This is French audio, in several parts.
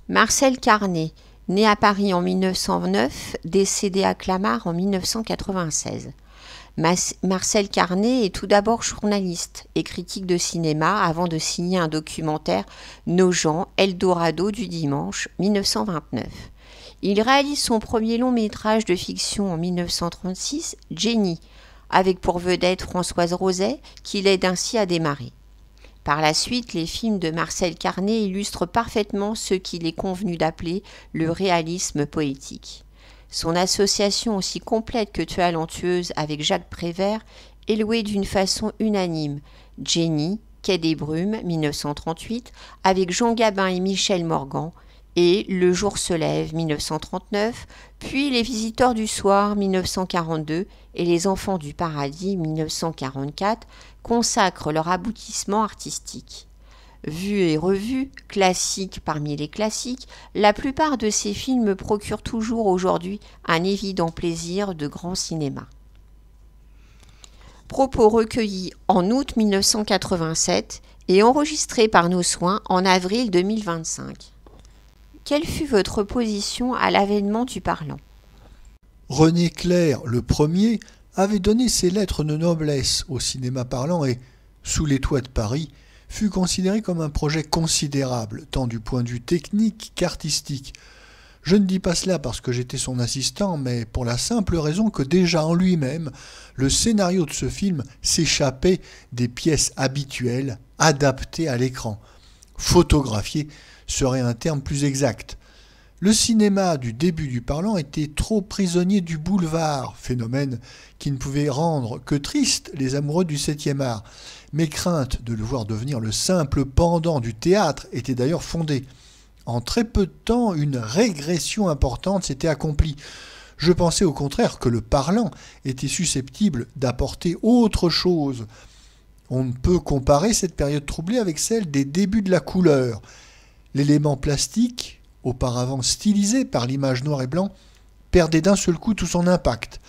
Marcel Carné, né à Paris en 1909, décédé à Clamart en 1996. Marcel Carné est tout d'abord journaliste et critique de cinéma avant de signer un documentaire Nogent, Eldorado du dimanche, 1929. Il réalise son premier long métrage de fiction en 1936, Jenny, avec pour vedette Françoise Roset, qui l'aide ainsi à démarrer. Par la suite, les films de Marcel Carné illustrent parfaitement ce qu'il est convenu d'appeler le réalisme poétique. Son association aussi complète que talentueuse avec Jacques Prévert est louée d'une façon unanime. Jenny, Quai des Brumes, 1938, avec Jean Gabin et Michel Morgan, et Le jour se lève, 1939, puis Les visiteurs du soir, 1942, et Les enfants du paradis, 1944, consacrent leur aboutissement artistique. Vus et revus, classiques parmi les classiques, la plupart de ces films procurent toujours aujourd'hui un évident plaisir de grand cinéma. Propos recueillis en août 1987 et enregistrés par nos soins en avril 2025. Quelle fut votre position à l'avènement du parlant ? René Clair, le premier, avait donné ses lettres de noblesse au cinéma parlant et, sous les toits de Paris, fut considéré comme un projet considérable, tant du point de vue technique qu'artistique. Je ne dis pas cela parce que j'étais son assistant, mais pour la simple raison que déjà en lui-même, le scénario de ce film s'échappait des pièces habituelles, adaptées à l'écran. Photographié serait un terme plus exact. Le cinéma du début du parlant était trop prisonnier du boulevard, phénomène qui ne pouvait rendre que tristes les amoureux du 7e art. Mes craintes de le voir devenir le simple pendant du théâtre étaient d'ailleurs fondées. En très peu de temps, une régression importante s'était accomplie. Je pensais au contraire que le parlant était susceptible d'apporter autre chose. On ne peut comparer cette période troublée avec celle des débuts de la couleur. L'élément plastique, auparavant stylisé par l'image noir et blanc, perdait d'un seul coup tout son impact.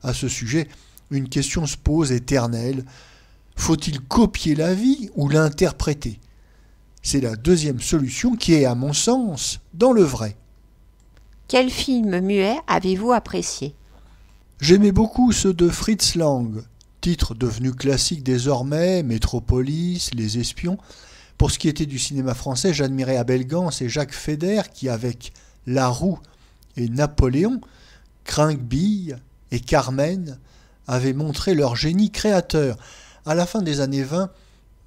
À ce sujet, une question se pose éternelle. Faut-il copier la vie ou l'interpréter ? C'est la deuxième solution qui est, à mon sens, dans le vrai. Quel film muet avez-vous apprécié ? J'aimais beaucoup ceux de Fritz Lang, titre devenu classique désormais, Métropolis, Les Espions. Pour ce qui était du cinéma français, j'admirais Abel Gans et Jacques Feder qui, avec La Roue et Napoléon, Crinquebille et Carmen, avaient montré leur génie créateur. À la fin des années 20,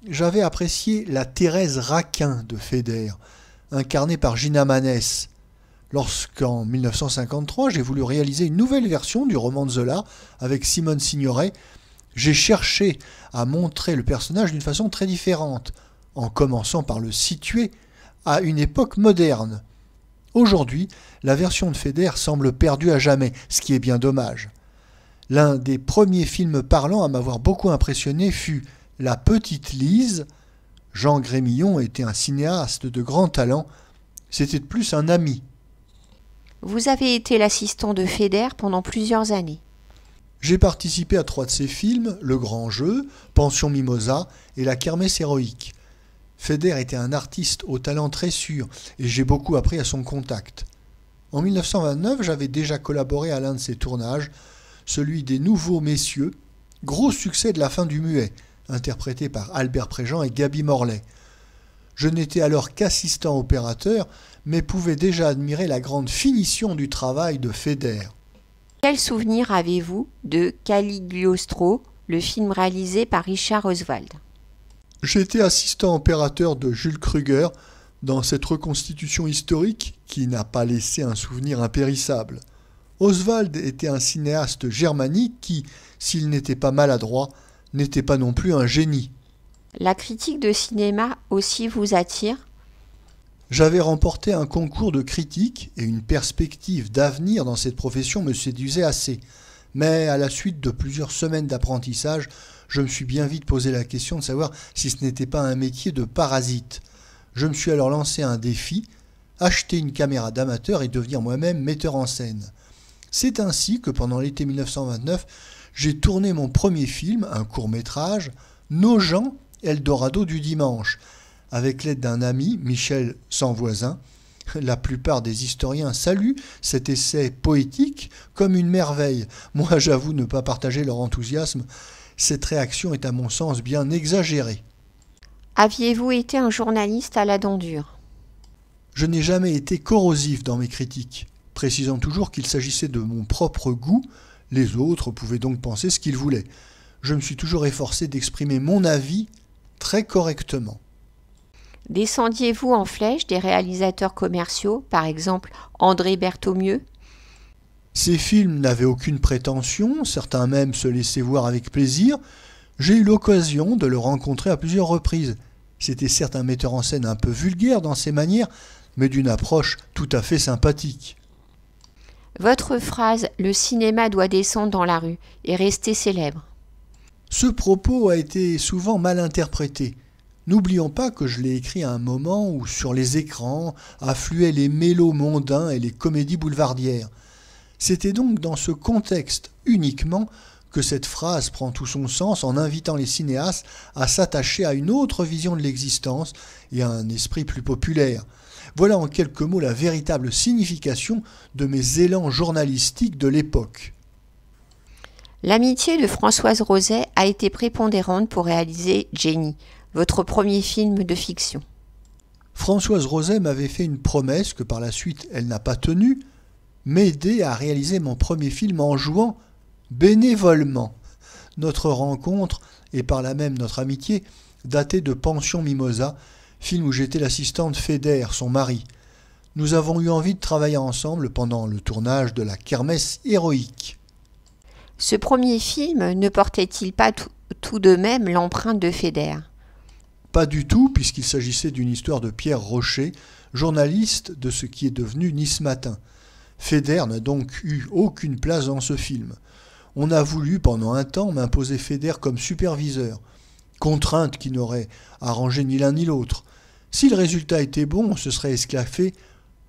j'avais apprécié La Thérèse Raquin de Feder, incarnée par Gina Manès. Lorsqu'en 1953, j'ai voulu réaliser une nouvelle version du roman de Zola avec Simone Signoret, j'ai cherché à montrer le personnage d'une façon très différente, en commençant par le situer à une époque moderne. Aujourd'hui, la version de Feder semble perdue à jamais, ce qui est bien dommage. L'un des premiers films parlants à m'avoir beaucoup impressionné fut La Petite Lise. Jean Grémillon était un cinéaste de grand talent, c'était de plus un ami. Vous avez été l'assistant de Feder pendant plusieurs années. J'ai participé à 3 de ses films, Le Grand Jeu, Pension Mimosa et La Kermesse héroïque. Feder était un artiste au talent très sûr et j'ai beaucoup appris à son contact. En 1929, j'avais déjà collaboré à l'un de ses tournages, celui des Nouveaux Messieurs, gros succès de la fin du muet, interprété par Albert Préjean et Gaby Morlet. Je n'étais alors qu'assistant opérateur, mais pouvais déjà admirer la grande finition du travail de Feder. Quel souvenir avez-vous de Cagliostro, le film réalisé par Richard Oswald ? J'étais assistant opérateur de Jules Kruger dans cette reconstitution historique qui n'a pas laissé un souvenir impérissable. Oswald était un cinéaste germanique qui, s'il n'était pas maladroit, n'était pas non plus un génie. La critique de cinéma aussi vous attire ? J'avais remporté un concours de critique et une perspective d'avenir dans cette profession me séduisait assez. Mais à la suite de plusieurs semaines d'apprentissage, je me suis bien vite posé la question de savoir si ce n'était pas un métier de parasite. Je me suis alors lancé un défi, acheter une caméra d'amateur et devenir moi-même metteur en scène. C'est ainsi que pendant l'été 1929, j'ai tourné mon premier film, un court-métrage, Nogent, Eldorado du dimanche, avec l'aide d'un ami, Michel Sanvoisin, La plupart des historiens saluent cet essai poétique comme une merveille. Moi, j'avoue ne pas partager leur enthousiasme. Cette réaction est à mon sens bien exagérée. Aviez-vous été un journaliste à la dent dure? Je n'ai jamais été corrosif dans mes critiques, précisant toujours qu'il s'agissait de mon propre goût. Les autres pouvaient donc penser ce qu'ils voulaient. Je me suis toujours efforcé d'exprimer mon avis très correctement. Descendiez-vous en flèche des réalisateurs commerciaux, par exemple André Berthaumieux? Ces films n'avaient aucune prétention, certains même se laissaient voir avec plaisir. J'ai eu l'occasion de le rencontrer à plusieurs reprises. C'était certes un metteur en scène un peu vulgaire dans ses manières, mais d'une approche tout à fait sympathique. Votre phrase « Le cinéma doit descendre dans la rue » est restée célèbre. Ce propos a été souvent mal interprété. N'oublions pas que je l'ai écrit à un moment où sur les écrans affluaient les mélos mondains et les comédies boulevardières. C'était donc dans ce contexte uniquement que cette phrase prend tout son sens en invitant les cinéastes à s'attacher à une autre vision de l'existence et à un esprit plus populaire. Voilà en quelques mots la véritable signification de mes élans journalistiques de l'époque. L'amitié de Françoise Roset a été prépondérante pour réaliser Jenny, votre premier film de fiction. Françoise Roset m'avait fait une promesse que par la suite elle n'a pas tenue, m'aider à réaliser mon premier film en jouant bénévolement. Notre rencontre, et par là même notre amitié, datait de Pension Mimosa, film où j'étais l'assistante Feder, son mari. Nous avons eu envie de travailler ensemble pendant le tournage de la Kermesse héroïque. Ce premier film ne portait-il pas tout de même l'empreinte de Feder? Pas du tout, puisqu'il s'agissait d'une histoire de Pierre Rocher, journaliste de ce qui est devenu Nice Matin. Feder n'a donc eu aucune place dans ce film. On a voulu pendant un temps m'imposer Feder comme superviseur, contrainte qui n'aurait arrangé ni l'un ni l'autre. Si le résultat était bon, ce serait esclaffé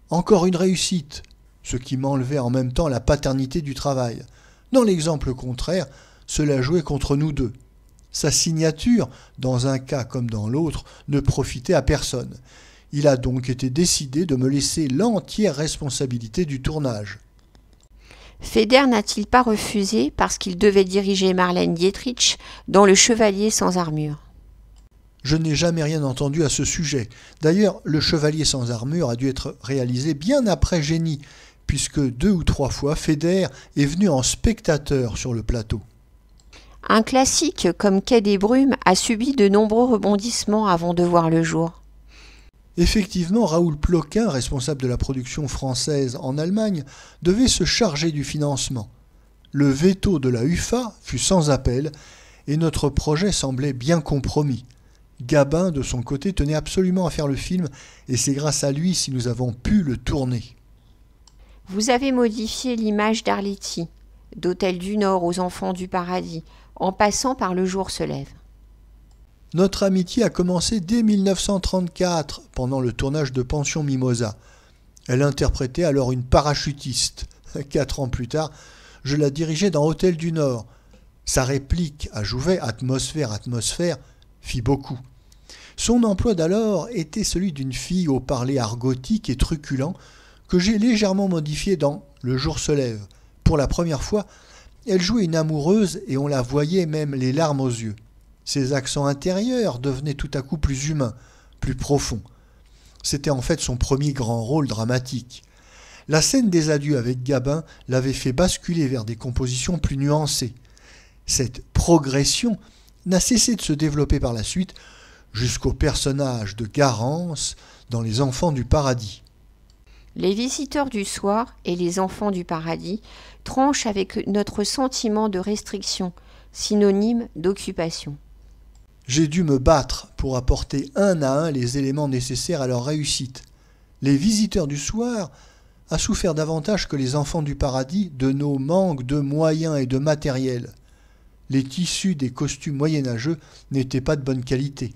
encore une réussite, ce qui m'enlevait en même temps la paternité du travail. Dans l'exemple contraire, cela jouait contre nous deux. Sa signature, dans un cas comme dans l'autre, ne profitait à personne. Il a donc été décidé de me laisser l'entière responsabilité du tournage. Feder n'a-t-il pas refusé parce qu'il devait diriger Marlène Dietrich dans Le Chevalier sans armure? Je n'ai jamais rien entendu à ce sujet. D'ailleurs, Le Chevalier sans armure a dû être réalisé bien après Jenny, puisque 2 ou 3 fois Feder est venu en spectateur sur le plateau. Un classique comme Quai des Brumes a subi de nombreux rebondissements avant de voir le jour. Effectivement, Raoul Ploquin, responsable de la production française en Allemagne, devait se charger du financement. Le veto de la UFA fut sans appel et notre projet semblait bien compromis. Gabin, de son côté, tenait absolument à faire le film et c'est grâce à lui si nous avons pu le tourner. Vous avez modifié l'image d'Arletty, d'Hôtel du Nord aux Enfants du Paradis, en passant par Le Jour se lève. Notre amitié a commencé dès 1934, pendant le tournage de Pension Mimosa. Elle interprétait alors une parachutiste. 4 ans plus tard, je la dirigeais dans Hôtel du Nord. Sa réplique à Jouvet, atmosphère, atmosphère, fit beaucoup. Son emploi d'alors était celui d'une fille au parler argotique et truculent que j'ai légèrement modifié dans Le Jour se lève. Pour la première fois, elle jouait une amoureuse et on la voyait même les larmes aux yeux. Ses accents intérieurs devenaient tout à coup plus humains, plus profonds. C'était en fait son premier grand rôle dramatique. La scène des adieux avec Gabin l'avait fait basculer vers des compositions plus nuancées. Cette progression n'a cessé de se développer par la suite jusqu'au personnage de Garance dans Les Enfants du Paradis. Les visiteurs du soir et les enfants du paradis tranchent avec notre sentiment de restriction, synonyme d'occupation. J'ai dû me battre pour apporter un à un les éléments nécessaires à leur réussite. Les visiteurs du soir a souffert davantage que les enfants du paradis de nos manques de moyens et de matériel. Les tissus des costumes moyenâgeux n'étaient pas de bonne qualité.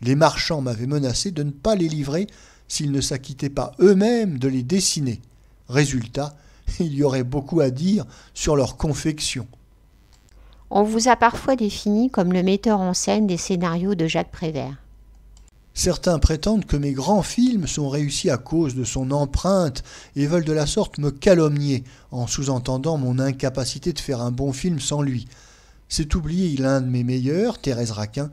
Les marchands m'avaient menacé de ne pas les livrer s'ils ne s'acquittaient pas eux-mêmes de les dessiner. Résultat, il y aurait beaucoup à dire sur leur confection. On vous a parfois défini comme le metteur en scène des scénarios de Jacques Prévert. Certains prétendent que mes grands films sont réussis à cause de son empreinte et veulent de la sorte me calomnier en sous-entendant mon incapacité de faire un bon film sans lui. C'est oublier l'un de mes meilleurs, Thérèse Raquin,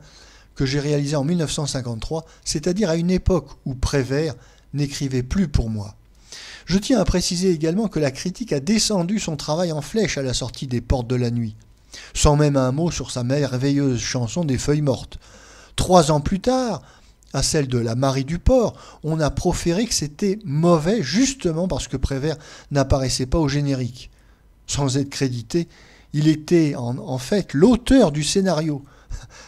que j'ai réalisé en 1953, c'est-à-dire à une époque où Prévert n'écrivait plus pour moi. Je tiens à préciser également que la critique a descendu son travail en flèche à la sortie des Portes de la Nuit, sans même un mot sur sa merveilleuse chanson des Feuilles mortes. 3 ans plus tard, à celle de La Marie du Port, on a proféré que c'était mauvais justement parce que Prévert n'apparaissait pas au générique. Sans être crédité, il était en fait l'auteur du scénario.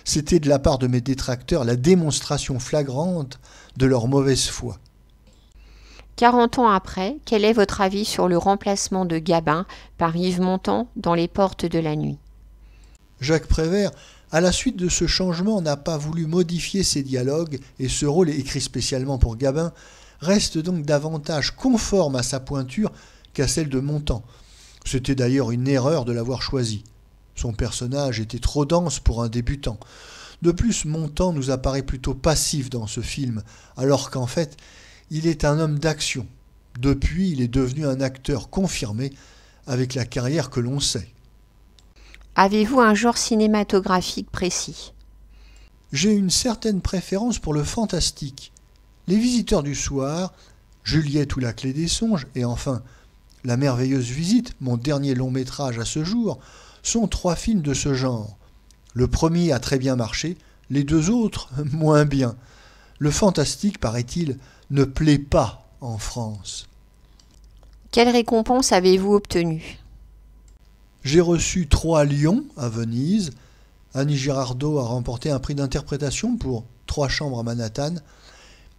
C'était de la part de mes détracteurs la démonstration flagrante de leur mauvaise foi. 40 ans après, quel est votre avis sur le remplacement de Gabin par Yves Montand dans Les Portes de la Nuit ? Jacques Prévert, à la suite de ce changement, n'a pas voulu modifier ses dialogues et ce rôle, écrit spécialement pour Gabin, reste donc davantage conforme à sa pointure qu'à celle de Montand. C'était d'ailleurs une erreur de l'avoir choisi. Son personnage était trop dense pour un débutant. De plus, Montand nous apparaît plutôt passif dans ce film, alors qu'en fait, il est un homme d'action. Depuis, il est devenu un acteur confirmé avec la carrière que l'on sait. Avez-vous un genre cinématographique précis ? J'ai une certaine préférence pour le fantastique. Les Visiteurs du soir, Juliette ou la clé des songes, et enfin La merveilleuse visite, mon dernier long métrage à ce jour, sont 3 films de ce genre. Le premier a très bien marché, les 2 autres moins bien. Le fantastique, paraît-il, ne plaît pas en France. Quelle récompense avez-vous obtenue ? J'ai reçu 3 lions à Venise. Annie Girardot a remporté un prix d'interprétation pour 3 chambres à Manhattan.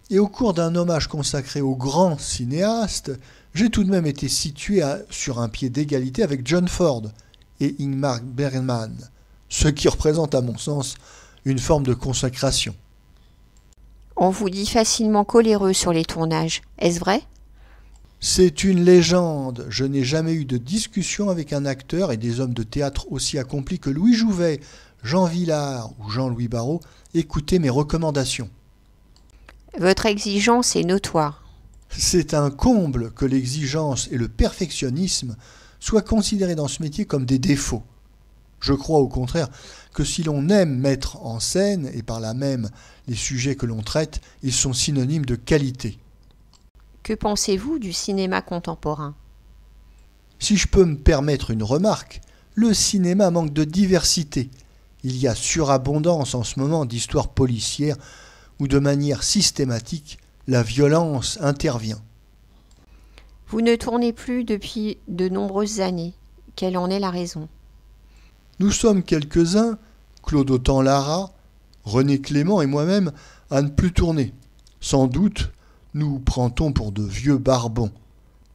Et au cours d'un hommage consacré au grand cinéaste, j'ai tout de même été situé sur un pied d'égalité avec John Ford et Ingmar Bergman, ce qui représente à mon sens une forme de consécration. On vous dit facilement coléreux sur les tournages, est-ce vrai ? C'est une légende. Je n'ai jamais eu de discussion avec un acteur et des hommes de théâtre aussi accomplis que Louis Jouvet, Jean Vilar ou Jean-Louis Barrault. Écoutez mes recommandations. Votre exigence est notoire. C'est un comble que l'exigence et le perfectionnisme soient considérés dans ce métier comme des défauts. Je crois au contraire que si l'on aime mettre en scène, et par là même les sujets que l'on traite, ils sont synonymes de qualité. Que pensez-vous du cinéma contemporain ? Si je peux me permettre une remarque, le cinéma manque de diversité. Il y a surabondance en ce moment d'histoires policières où de manière systématique, la violence intervient. Vous ne tournez plus depuis de nombreuses années. Quelle en est la raison ? Nous sommes quelques-uns, Claude Autant-Lara, René Clément et moi-même, à ne plus tourner. Sans doute, nous prend-on pour de vieux barbons.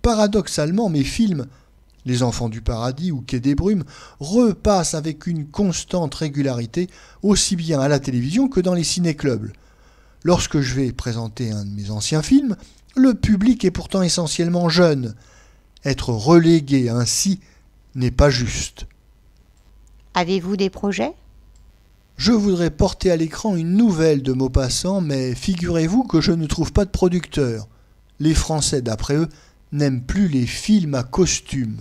Paradoxalement, mes films, Les Enfants du Paradis ou Quai des Brumes, repassent avec une constante régularité, aussi bien à la télévision que dans les ciné-clubs. Lorsque je vais présenter un de mes anciens films, le public est pourtant essentiellement jeune. Être relégué ainsi n'est pas juste. Avez-vous des projets ? Je voudrais porter à l'écran une nouvelle de Maupassant, mais figurez-vous que je ne trouve pas de producteur. Les Français, d'après eux, n'aiment plus les films à costumes.